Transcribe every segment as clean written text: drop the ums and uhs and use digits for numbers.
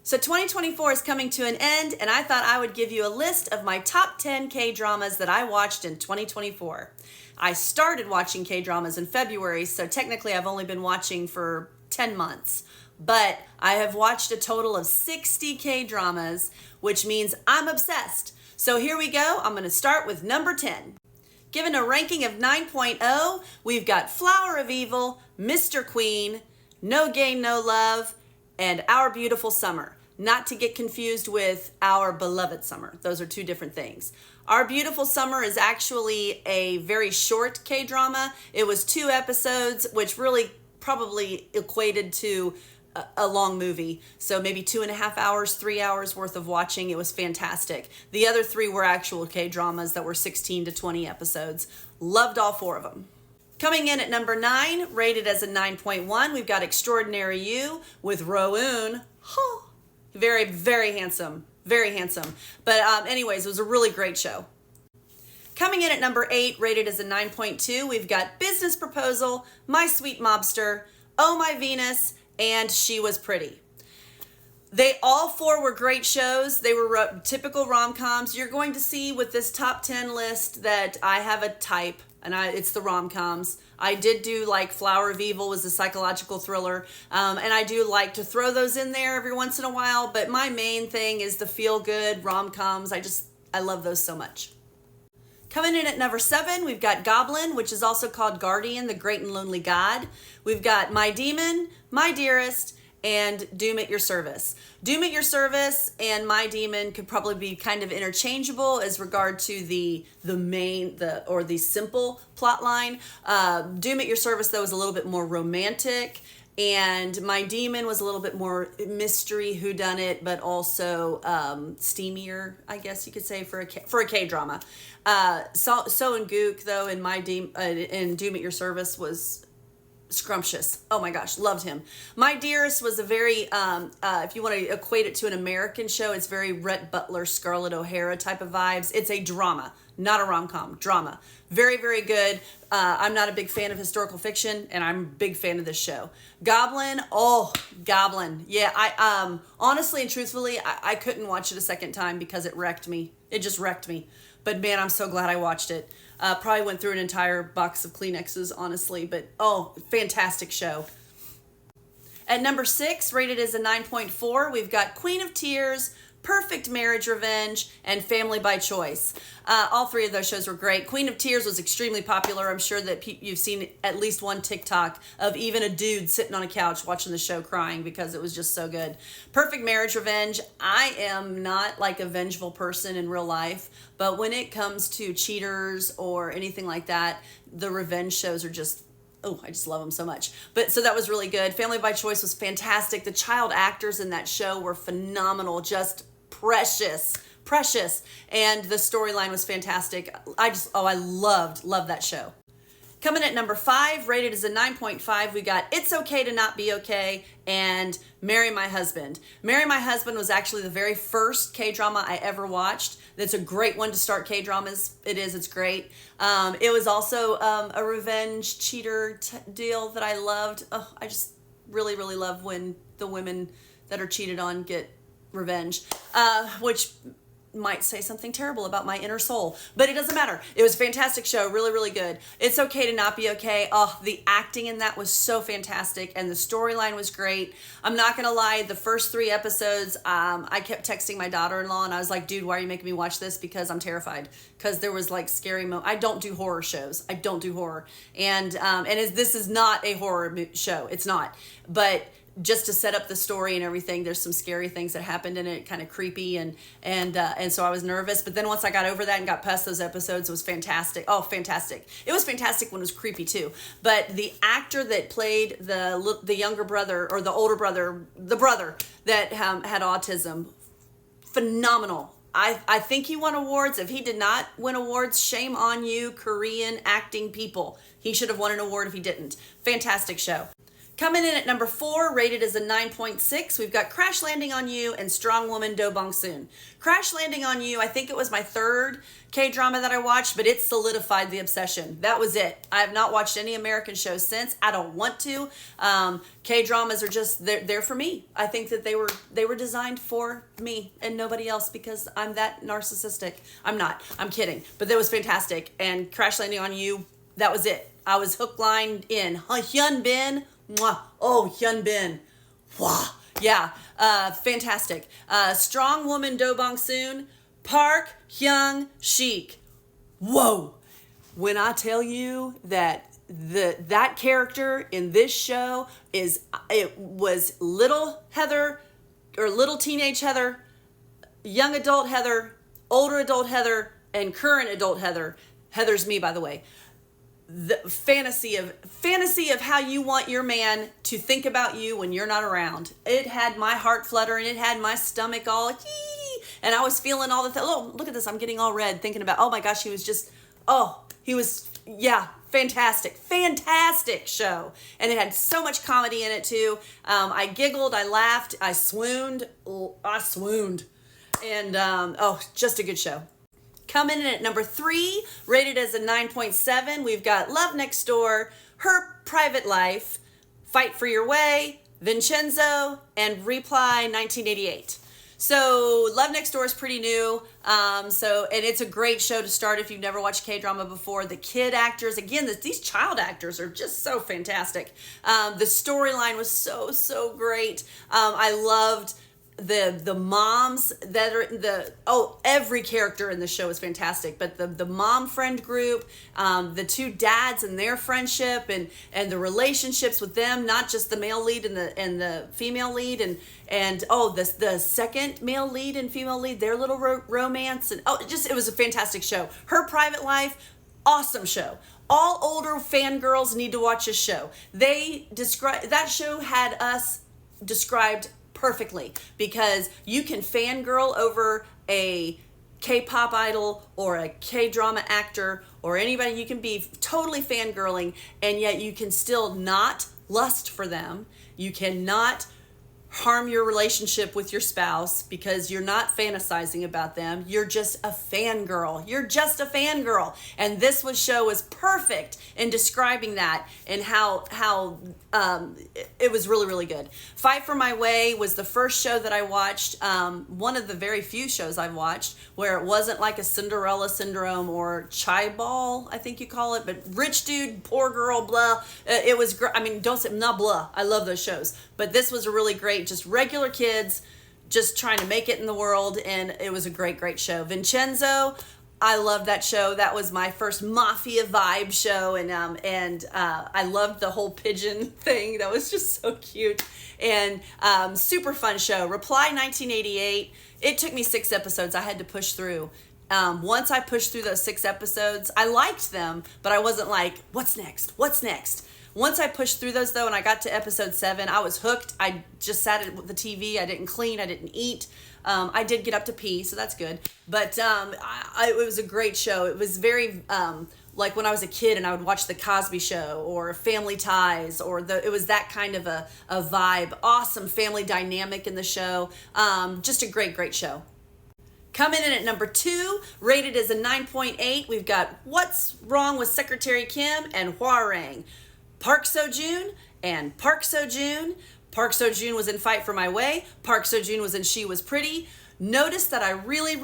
So 2024 is coming to an end, and I thought I would give you a list of my top 10 K-dramas that I watched in 2024. I started watching K-dramas in February, so technically I've only been watching for 10 months. But I have watched a total of 60 K-dramas, which means I'm obsessed. So here we go. I'm going to start with number 10. Given a ranking of 9.0, we've got Flower of Evil, Mr. Queen, No Gain, No Love, and Our Beautiful Summer. Not to get confused with Our Beloved Summer. Those are two different things. Our Beautiful Summer is actually a very short K-drama. It was 2 episodes, which really probably equated to a long movie. So maybe 2.5 hours, 3 hours worth of watching. It was fantastic. The other 3 were actual K-dramas that were 16 to 20 episodes. Loved all 4 of them. Coming in at number 9, rated as a 9.1, we've got Extraordinary You with Rowoon. Very, very handsome. Very handsome. But anyways, it was a really great show. Coming in at number 8, rated as a 9.2, we've got Business Proposal, My Sweet Mobster, Oh My Venus, and She Was Pretty. They all 4 were great shows. They were typical rom-coms. You're going to see with this top 10 list that I have a type, and it's the rom-coms. I did do like Flower of Evil was a psychological thriller, and I do like to throw those in there every once in a while, but my main thing is the feel-good rom-coms. I love those so much. Coming in at number 7, we've got Goblin, which is also called Guardian, the Great and Lonely God. We've got My Demon, My Dearest, and Doom at Your Service. Doom at Your Service and My Demon could probably be kind of interchangeable as regard to the simple plot line. Doom at Your Service, though, is a little bit more romantic, and My Demon was a little bit more mystery, whodunit, but also steamier, I guess you could say, for a K-drama. So and Gook, though, in Doom at Your Service was scrumptious. Oh my gosh, loved him. My Dearest was a very, if you want to equate it to an American show, it's very Rhett Butler, Scarlett O'Hara type of vibes. It's a drama, not a rom-com, drama. Very, very good. I'm not a big fan of historical fiction, and I'm a big fan of this show. Goblin. Yeah, I honestly and truthfully, I couldn't watch it a second time because it wrecked me. It just wrecked me. But man, I'm so glad I watched it. Probably went through an entire box of Kleenexes, honestly. But fantastic show. At number 6, rated as a 9.4, we've got Queen of Tears, Perfect Marriage Revenge, and Family by Choice. All 3 of those shows were great. Queen of Tears was extremely popular. I'm sure that you've seen at least one TikTok of even a dude sitting on a couch watching the show crying because it was just so good. Perfect Marriage Revenge, I am not like a vengeful person in real life, but when it comes to cheaters or anything like that, the revenge shows are just I just love them so much. But so that was really good. Family by Choice was fantastic. The child actors in that show were phenomenal, just precious. And the storyline was fantastic. I loved that show. Coming at number 5, rated as a 9.5, we got It's Okay to Not Be Okay and Marry My Husband. Marry My Husband was actually the very first K-drama I ever watched. That's a great one to start K-dramas. It's great. It was also a revenge cheater deal that I loved. I just really, really love when the women that are cheated on get revenge, which might say something terrible about my inner soul, but it doesn't matter. It was a fantastic show, really, really good. It's Okay to Not Be Okay. The acting in that was so fantastic, and the storyline was great. I'm not gonna lie, the first 3 episodes, I kept texting my daughter-in-law, and I was like, dude, why are you making me watch this? Because I'm terrified, because there was like scary moments. I don't do horror shows. I don't do horror, and this is not a horror show. It's not, but just to set up the story and everything, there's some scary things that happened in it, kind of creepy, and so I was nervous. But then once I got over that and got past those episodes, it was fantastic. Fantastic! It was fantastic when it was creepy too. But the actor that played the younger brother or the older brother, the brother that had autism, phenomenal. I think he won awards. If he did not win awards, shame on you, Korean acting people. He should have won an award if he didn't. Fantastic show. Coming in at number 4, rated as a 9.6, we've got Crash Landing on You and Strong Woman Do Bong Soon. Crash Landing on You, I think it was my third K-drama that I watched, but it solidified the obsession. That was it. I have not watched any American shows since. I don't want to. K-dramas are just, they're for me. I think that they were designed for me and nobody else because I'm that narcissistic. I'm not. I'm kidding. But that was fantastic. And Crash Landing on You, that was it. I was hook, line, in. Hyun Bin. Mwah. Oh, Hyun Bin. Wow. Yeah. Fantastic. Strong Woman Do Bong Soon. Park Hyung Sik. Whoa. When I tell you that that character in this show was little Heather, or little teenage Heather, young adult Heather, older adult Heather, and current adult Heather. Heather's me, by the way. The fantasy of how you want your man to think about you when you're not around. It had my heart fluttering. It had my stomach all and I was feeling all the oh, look at this, I'm getting all red thinking about, oh my gosh, fantastic show. And it had so much comedy in it too. I giggled, I laughed, I swooned, and just a good show. Coming in at number 3, rated as a 9.7, we've got Love Next Door, Her Private Life, Fight for Your Way, Vincenzo, and Reply 1988. So Love Next Door is pretty new, and it's a great show to start if you've never watched K-drama before. The kid actors, again, these child actors are just so fantastic. The storyline was so great. I loved the moms that are every character in the show is fantastic, but the mom friend group, the two dads and their friendship and the relationships with them, not just the male lead and the female lead, and the second male lead and female lead, their little romance, and it was a fantastic show. Her Private Life, awesome show. All older fangirls need to watch this show. That show had us described perfectly, because you can fangirl over a K-pop idol or a K-drama actor or anybody. You can be totally fangirling, and yet you can still not lust for them. You cannot harm your relationship with your spouse because you're not fantasizing about them. You're just a fangirl. And this show was perfect in describing that, and how it was really good. Fight for My Way was the first show that I watched, one of the very few shows I've watched where it wasn't like a Cinderella syndrome or chai ball, I think you call it, but rich dude, poor girl, blah. It was great. I mean, don't say not blah. I love those shows, but this was a really great, just regular kids just trying to make it in the world, and it was a great show. Vincenzo, I loved that show. That was my first mafia vibe show, and I loved the whole pigeon thing. That was just so cute, and super fun show. Reply 1988. It took me 6 episodes. I had to push through. Once I pushed through those 6 episodes, I liked them, but I wasn't like, what's next? Once I pushed through those, though, and I got to episode 7, I was hooked. I just sat at the TV. I didn't clean. I didn't eat. I did get up to pee, so that's good. But it was a great show. It was very like when I was a kid and I would watch The Cosby Show or Family Ties, it was that kind of a vibe. Awesome family dynamic in the show. Just a great show. Coming in at number 2, rated as a 9.8, we've got What's Wrong with Secretary Kim and Hwarang. Park Seo-joon and Park Seo-joon. Park Seo-joon was in Fight for My Way. Park Seo-joon was in She Was Pretty. Notice that I really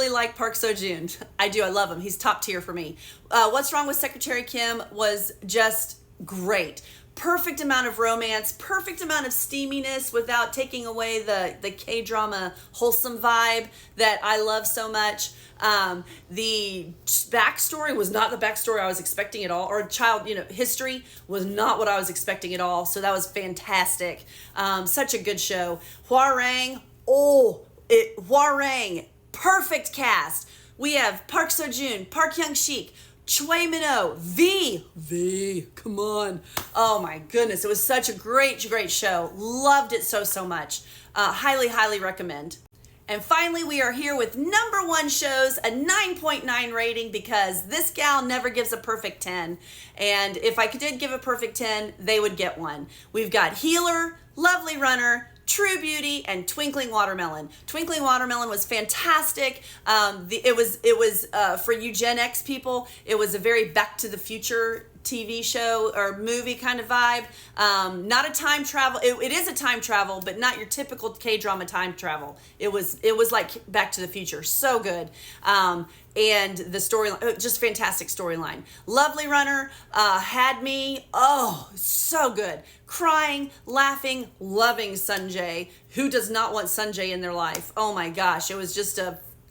like Park Seo-joon. I do. I love him. He's top tier for me. What's Wrong with Secretary Kim was just great. Perfect amount of romance, perfect amount of steaminess without taking away the K-drama wholesome vibe that I love so much. The backstory was not the backstory I was expecting at all, or history was not what I was expecting at all. So that was fantastic. Such a good show. Hwarang, perfect cast. We have Park Seo-joon, Park Hyung Sik, Choi Min-oh, V, come on. Oh my goodness, it was such a great show. Loved it so much. Highly recommend. And finally, we are here with number one shows, a 9.9 rating, because this gal never gives a perfect 10. And if I did give a perfect 10, they would get one. We've got Healer, Lovely Runner, True Beauty, and Twinkling Watermelon. Twinkling Watermelon was fantastic. It was for you Gen X people, it was a very Back to the Future TV show or movie kind of vibe. Not a time travel. It is a time travel, but not your typical K-drama time travel. It was like Back to the Future. So good. And the storyline, just fantastic storyline. Lovely Runner had me, so good. Crying, laughing, loving Sanjay. Who does not want Sanjay in their life? Oh my gosh, it was just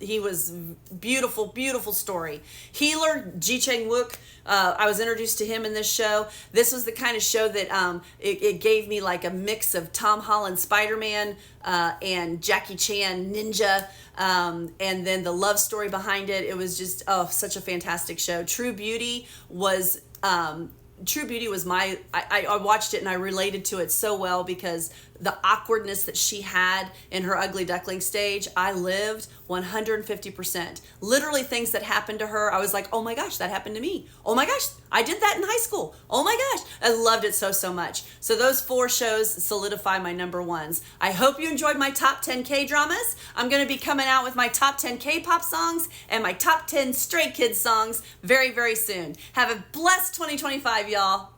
he was beautiful, beautiful story. Healer, Ji Chang-wook, I was introduced to him in this show. This was the kind of show that it gave me like a mix of Tom Holland Spider-Man and Jackie Chan Ninja, and then the love story behind it. It was just, such a fantastic show. True Beauty was I watched it and I related to it so well because the awkwardness that she had in her Ugly Duckling stage, I lived 150%. Literally things that happened to her, I was like, oh my gosh, that happened to me. Oh my gosh, I did that in high school. Oh my gosh, I loved it so, so much. So those 4 shows solidify my number ones. I hope you enjoyed my top 10 K-dramas. I'm going to be coming out with my top 10 K-pop songs and my top 10 Stray Kids songs very, very soon. Have a blessed 2025, y'all.